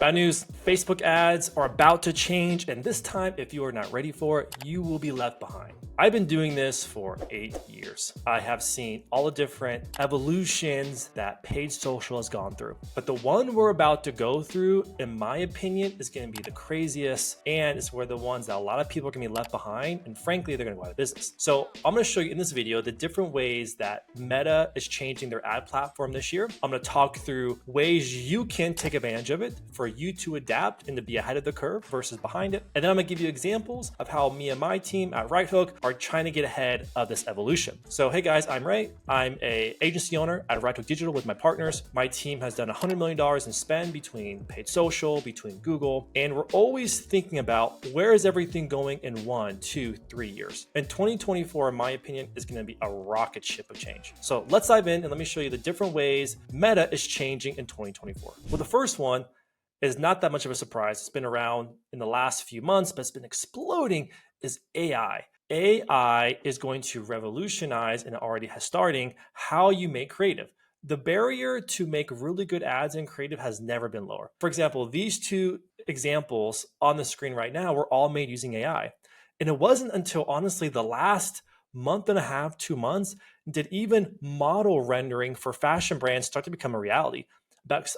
Bad news, Facebook ads are about to change, and this time, if you are not ready for it, you will be left behind. I've been doing this for 8 years. I have seen all the different evolutions that paid social has gone through. But the one we're about to go through, in my opinion, is going to be the craziest, and it's where the ones that a lot of people are going to be left behind, and frankly, they're going to go out of business. So I'm going to show you in this video the different ways that Meta is changing their ad platform this year. I'm going to talk through ways you can take advantage of it for you to adapt and to be ahead of the curve versus behind it. And then I'm gonna give you examples of how me and my team at RightHook are trying to get ahead of this evolution. So hey guys, I'm Ray. I'm an agency owner at RightHook Digital with my partners. My team has done $100 million in spend between paid social, between Google, and we're always thinking about where is everything going in 1, 2, 3 years. And 2024, in my opinion, is gonna be a rocket ship of change. So let's dive in and let me show you the different ways Meta is changing in 2024. Well, the first one is not that much of a surprise. It's been around in the last few months, but it's been exploding, is AI. AI is going to revolutionize, and it already has starting, how you make creative. The barrier to make really good ads in creative has never been lower. For example, these two examples on the screen right now were all made using AI. And it wasn't until honestly the last month and a half, 2 months, did even model rendering for fashion brands start to become a reality.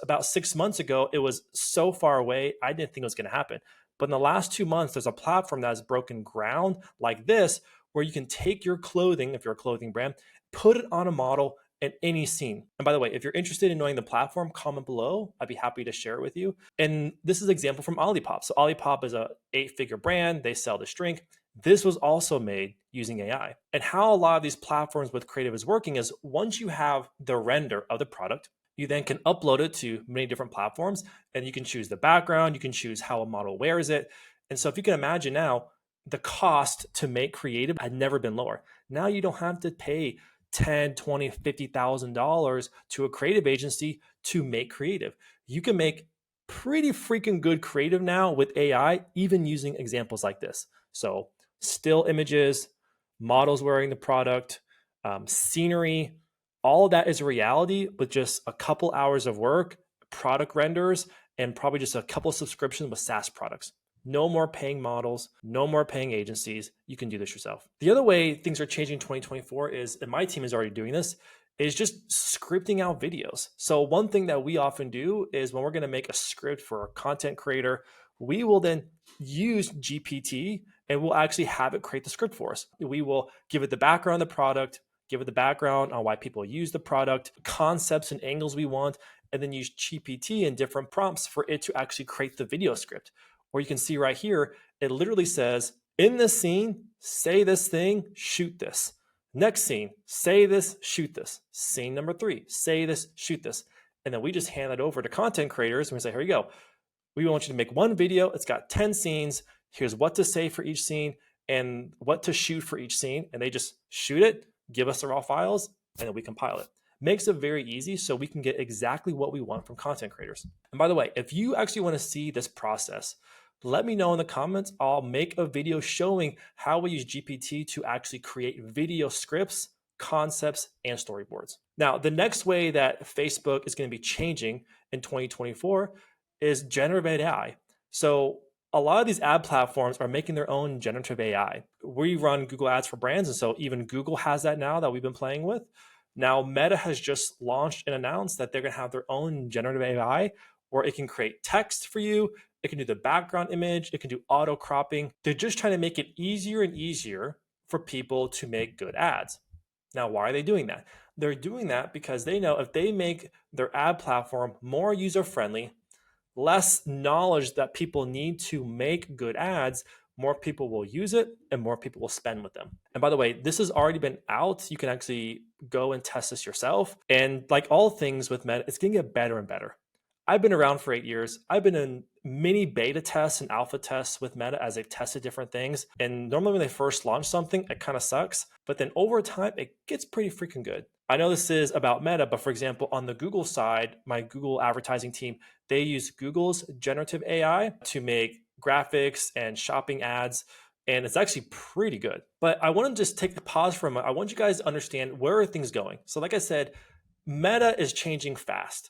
About 6 months ago, it was so far away, I didn't think it was going to happen. But in the last 2 months, there's a platform that has broken ground like this, where you can take your clothing, if you're a clothing brand, put it on a model in any scene. And by the way, if you're interested in knowing the platform, comment below. I'd be happy to share it with you. And this is an example from Olipop. So Olipop is a 8-figure brand. They sell this drink. This was also made using AI. And how a lot of these platforms with creative is working is once you have the render of the product, you then can upload it to many different platforms, and you can choose the background, you can choose how a model wears it. And so if you can imagine now, the cost to make creative had never been lower. Now you don't have to pay $10, $20, $50,000 to a creative agency to make creative. You can make pretty freaking good creative now with AI, even using examples like this. So still images, models wearing the product, scenery, all of that is a reality with just a couple hours of work, product renders, and probably just a couple of subscriptions with SaaS products. No more paying models, no more paying agencies. You can do this yourself. The other way things are changing in 2024 is, and my team is already doing this, is just scripting out videos. So one thing that we often do is when we're going to make a script for a content creator, we will then use GPT and we'll actually have it create the script for us. We will give it the background of the product, give it the background on why people use the product, concepts and angles we want, and then use GPT and different prompts for it to actually create the video script. Or you can see right here, it literally says, in this scene, say this thing, shoot this. Next scene, say this, shoot this. Scene number 3, say this, shoot this. And then we just hand it over to content creators and we say, here you go. We want you to make one video. It's got 10 scenes. Here's what to say for each scene and what to shoot for each scene. And they just shoot it, give us the raw files, and then we compile it. Makes it very easy so we can get exactly what we want from content creators. And by the way, if you actually want to see this process, let me know in the comments. I'll make a video showing how we use GPT to actually create video scripts, concepts, and storyboards. Now, the next way that Facebook is going to be changing in 2024 is generative AI. So a lot of these ad platforms are making their own generative AI. We run Google Ads for brands, and so even Google has that now that we've been playing with. Now, Meta has just launched and announced that they're going to have their own generative AI, where it can create text for you, it can do the background image, it can do auto cropping. They're just trying to make it easier and easier for people to make good ads. Now, why are they doing that? They're doing that because they know if they make their ad platform more user-friendly, less knowledge that people need to make good ads, more people will use it and more people will spend with them. And by the way, this has already been out. You can actually go and test this yourself. And like all things with Meta, it's going to get better and better. I've been around for 8 years. I've been in many beta tests and alpha tests with Meta as they've tested different things. And normally when they first launch something, it kind of sucks. But then over time, it gets pretty freaking good. I know this is about Meta, but for example, on the Google side, my Google advertising team, they use Google's generative AI to make graphics and shopping ads. And it's actually pretty good. But I want to just take a pause for a moment. I want you guys to understand where are things going. So like I said, Meta is changing fast.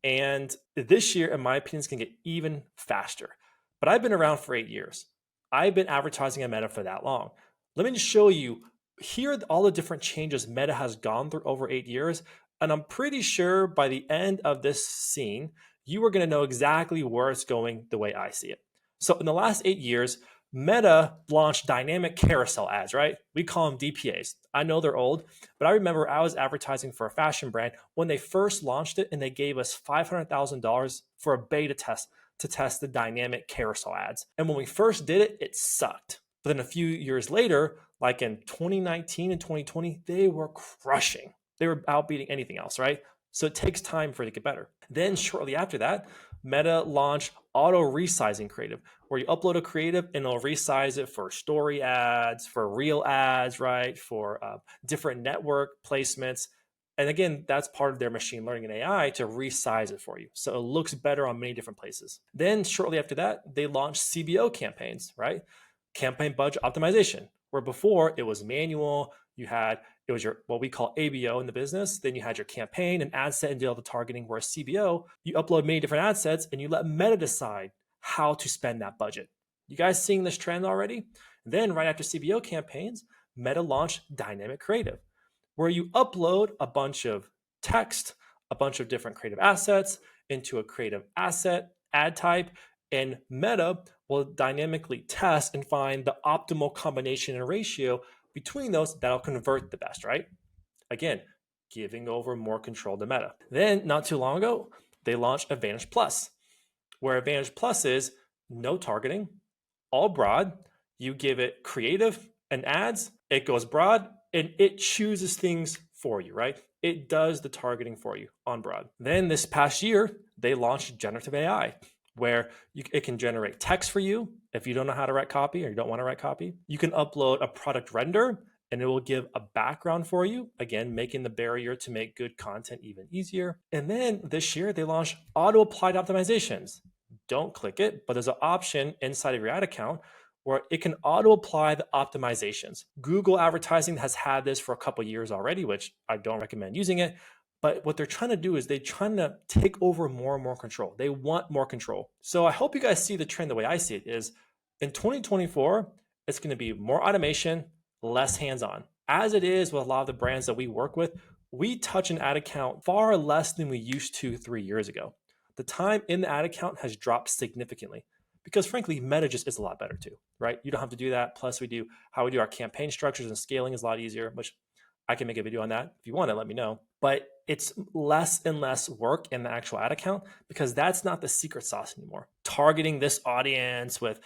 And this year, in my opinion, is going to get even faster. But I've been around for 8 years. I've been advertising on Meta for that long. Let me just show you here are all the different changes Meta has gone through over 8 years. And I'm pretty sure by the end of this scene, you are going to know exactly where it's going the way I see it. So in the last 8 years, Meta launched dynamic carousel ads, right? We call them DPAs. I know they're old, but I remember I was advertising for a fashion brand when they first launched it and they gave us $500,000 for a beta test to test the dynamic carousel ads. And when we first did it, it sucked. But then a few years later, like in 2019 and 2020, they were crushing. They were outbeating anything else, right? So it takes time for it to get better. Then shortly after that, Meta launched auto resizing creative, where you upload a creative and it'll resize it for story ads, for real ads, right? For different network placements. And again, that's part of their machine learning and AI to resize it for you. So it looks better on many different places. Then shortly after that, they launched CBO campaigns, right? Campaign budget optimization, where before it was manual, it was your what we call ABO in the business. Then you had your campaign and ad set and did all the targeting. Whereas CBO, you upload many different ad sets and you let Meta decide how to spend that budget. You guys seeing this trend already? Then right after CBO campaigns, Meta launched dynamic creative, where you upload a bunch of text, a bunch of different creative assets into a creative asset ad type, and Meta will dynamically test and find the optimal combination and ratio between those that'll convert the best, right? Again, giving over more control to Meta. Then, not too long ago, they launched Advantage Plus, where Advantage Plus is no targeting, all broad. You give it creative and ads, it goes broad, and it chooses things for you, right? It does the targeting for you on broad. Then this past year, they launched generative AI, where it can generate text for you if you don't know how to write copy or you don't want to write copy. You can upload a product render and it will give a background for you, again, making the barrier to make good content even easier. And then this year, they launched auto-applied optimizations. Don't click it, but there's an option inside of your ad account where it can auto-apply the optimizations. Google Advertising has had this for a couple of years already, which I don't recommend using it. But what they're trying to do is they're trying to take over more and more control. They want more control. So I hope you guys see the trend the way I see it is in 2024, it's going to be more automation, less hands-on. As it is with a lot of the brands that we work with, we touch an ad account far less than we used to 3 years ago. The time in the ad account has dropped significantly because frankly, Meta just is a lot better too, right? You don't have to do that. Plus we do how we do our campaign structures and scaling is a lot easier, which I can make a video on that. If you want to, let me know. But it's less and less work in the actual ad account because that's not the secret sauce anymore. Targeting this audience with,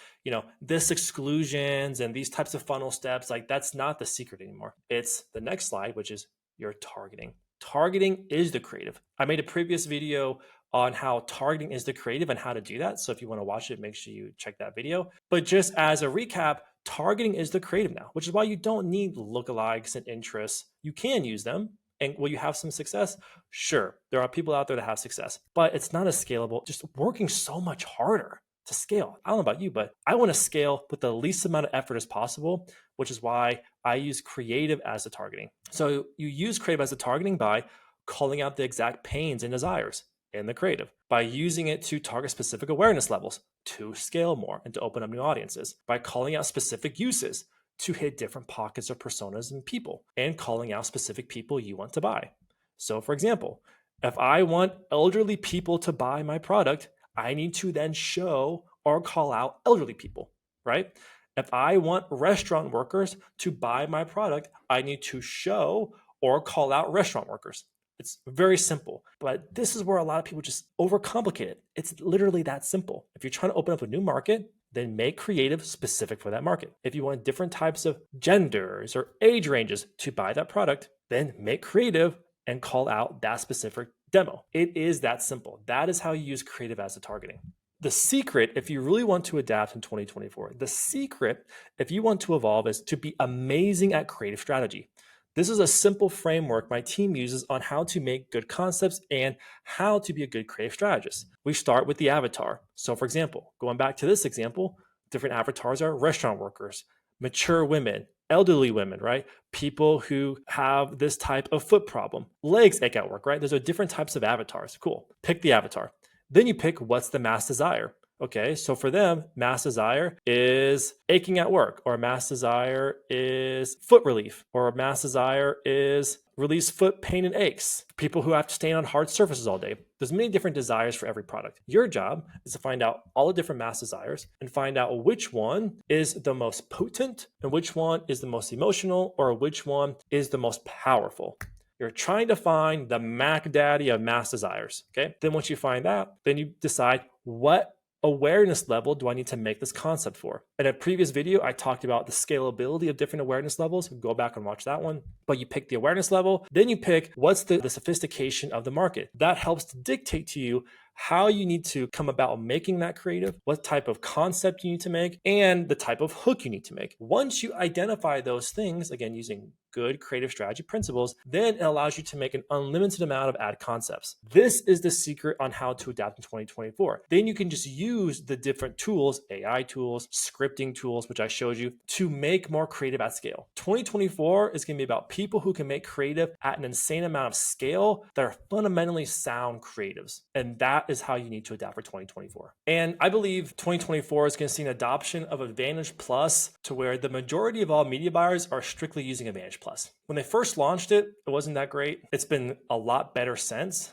this exclusions and these types of funnel steps, like that's not the secret anymore. It's the next slide, which is your targeting. Targeting is the creative. I made a previous video on how targeting is the creative and how to do that. So if you want to watch it, make sure you check that video. But just as a recap, targeting is the creative now, which is why you don't need lookalikes and interests. You can use them. And will you have some success? Sure, there are people out there that have success, but it's not as scalable, just working so much harder to scale. I don't know about you, but I want to scale with the least amount of effort as possible, which is why I use creative as the targeting. So you use creative as the targeting by calling out the exact pains and desires in the creative, by using it to target specific awareness levels to scale more and to open up new audiences, by calling out specific uses to hit different pockets of personas and people, and calling out specific people you want to buy. So for example, if I want elderly people to buy my product, I need to then show or call out elderly people, right? If I want restaurant workers to buy my product, I need to show or call out restaurant workers. It's very simple, but this is where a lot of people just overcomplicate it. It's literally that simple. If you're trying to open up a new market, then make creative specific for that market. If you want different types of genders or age ranges to buy that product, then make creative and call out that specific demo. It is that simple. That is how you use creative as a targeting. The secret, if you really want to adapt in 2024, the secret, if you want to evolve, is to be amazing at creative strategy. This is a simple framework my team uses on how to make good concepts and how to be a good creative strategist. We start with the avatar. So for example, going back to this example, different avatars are restaurant workers, mature women, elderly women, right? People who have this type of foot problem, legs ache at work, right? Those are different types of avatars. Cool. Pick the avatar. Then you pick what's the mass desire. Okay, so for them, mass desire is aching at work, or mass desire is foot relief, or mass desire is release foot pain and aches. People who have to stand on hard surfaces all day. There's many different desires for every product. Your job is to find out all the different mass desires and find out which one is the most potent and which one is the most emotional, or which one is the most powerful. You're trying to find the Mac Daddy of mass desires. Okay. Then once you find that, then you decide what awareness level do I need to make this concept for? In a previous video, I talked about the scalability of different awareness levels. Go back and watch that one. But you pick the awareness level, then you pick what's the sophistication of the market. That helps to dictate to you how you need to come about making that creative, what type of concept you need to make, and the type of hook you need to make. Once you identify those things, again, using good creative strategy principles, then it allows you to make an unlimited amount of ad concepts. This is the secret on how to adapt in 2024. Then you can just use the different tools, AI tools, scripting tools, which I showed you, to make more creative at scale. 2024 is going to be about people who can make creative at an insane amount of scale that are fundamentally sound creatives. And that is how you need to adapt for 2024. And I believe 2024 is going to see an adoption of Advantage Plus, to where the majority of all media buyers are strictly using Advantage Plus. When they first launched it, it wasn't that great. It's been a lot better since.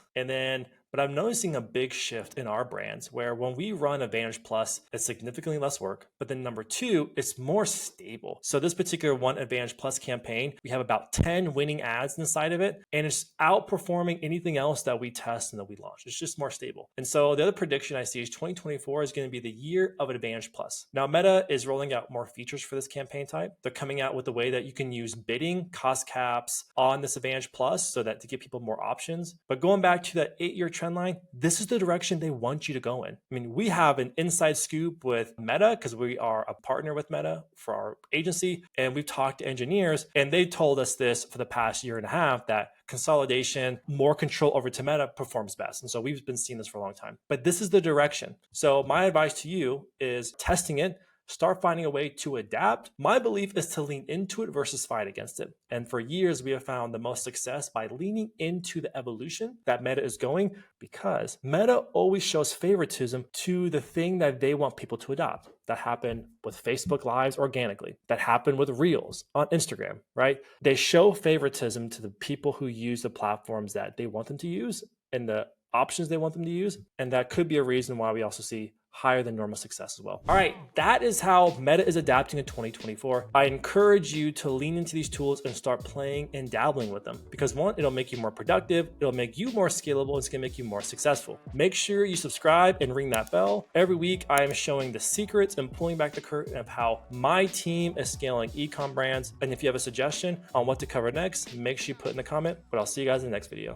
But I'm noticing a big shift in our brands, where when we run Advantage Plus, it's significantly less work. But then number two, it's more stable. So this particular one Advantage Plus campaign, we have about 10 winning ads inside of it, and it's outperforming anything else that we test and that we launch. It's just more stable. And so the other prediction I see is 2024 is going to be the year of Advantage Plus. Now, Meta is rolling out more features for this campaign type. They're coming out with a way that you can use bidding, cost caps on this Advantage Plus, so that to give people more options. But going back to that 8-year trend line, this is the direction they want you to go in. I mean, we have an inside scoop with Meta because we are a partner with Meta for our agency, and we've talked to engineers, and they told us this for the past year and a half, that consolidation, more control over to Meta performs best. And so we've been seeing this for a long time. But this is the direction. So my advice to you is testing it. Start finding a way to adapt. My belief is to lean into it versus fight against it. And for years, we have found the most success by leaning into the evolution that Meta is going, because Meta always shows favoritism to the thing that they want people to adopt. That happened with Facebook Lives organically. That happened with Reels on Instagram, right? They show favoritism to the people who use the platforms that they want them to use and the options they want them to use. And that could be a reason why we also see higher than normal success as well. All right, that is how Meta is adapting in 2024. I encourage you to lean into these tools and start playing and dabbling with them, because one, it'll make you more productive, it'll make you more scalable, it's gonna make you more successful. Make sure you subscribe and ring that bell. Every week, I am showing the secrets and pulling back the curtain of how my team is scaling e-com brands. And if you have a suggestion on what to cover next, make sure you put in the comment, but I'll see you guys in the next video.